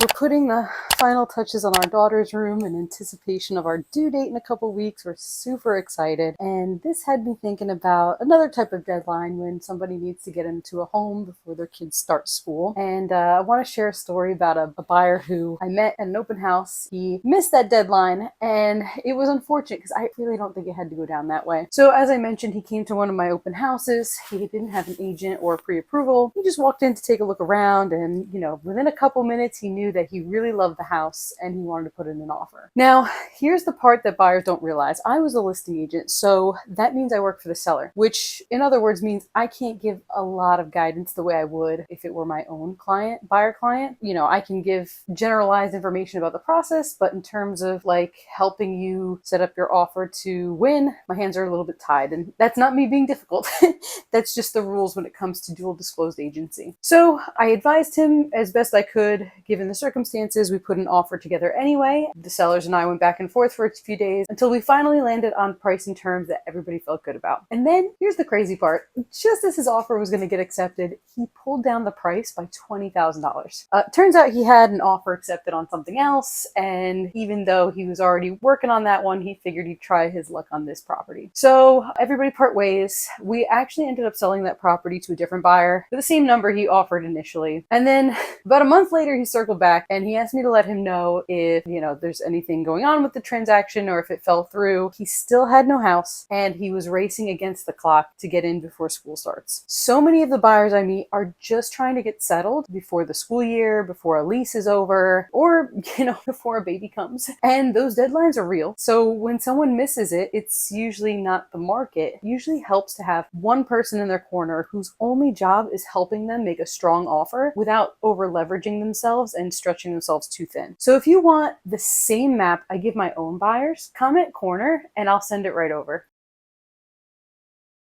We're putting the final touches on our daughter's room in anticipation of our due date in a couple weeks. We're super excited. And this had me thinking about another type of deadline when somebody needs to get into a home before their kids start school. And I want to share a story about a buyer who I met at an open house. He missed that deadline, and it was unfortunate because I really don't think it had to go down that way. So as I mentioned, he came to one of my open houses. He didn't have an agent or pre-approval. He just walked in to take a look around, and within a couple minutes, he knew that he really loved the house and he wanted to put in an offer. Now, here's the part that buyers don't realize. I was a listing agent, so that means I work for the seller, which in other words means I can't give a lot of guidance the way I would if it were my own client, buyer client. I can give generalized information about the process, but in terms of like helping you set up your offer to win, my hands are a little bit tied. And that's not me being difficult. That's just the rules when it comes to dual disclosed agency. So I advised him as best I could, given the circumstances. We put an offer together anyway. The sellers and I went back and forth for a few days until we finally landed on price and terms that everybody felt good about. And then here's the crazy part. Just as his offer was going to get accepted, he pulled down the price by $20,000. Turns out he had an offer accepted on something else, and even though he was already working on that one, he figured he'd try his luck on this property. So everybody part ways. We actually ended up selling that property to a different buyer for the same number he offered initially. And then about a month later, he circled back and he asked me to let him know if, there's anything going on with the transaction or if it fell through. He still had no house and he was racing against the clock to get in before school starts. So many of the buyers I meet are just trying to get settled before the school year, before a lease is over, or, before a baby comes. And those deadlines are real. So when someone misses it, it's usually not the market. It usually helps to have one person in their corner whose only job is helping them make a strong offer without over leveraging themselves and stretching themselves too thin. So if you want the same map I give my own buyers, comment corner and I'll send it right over.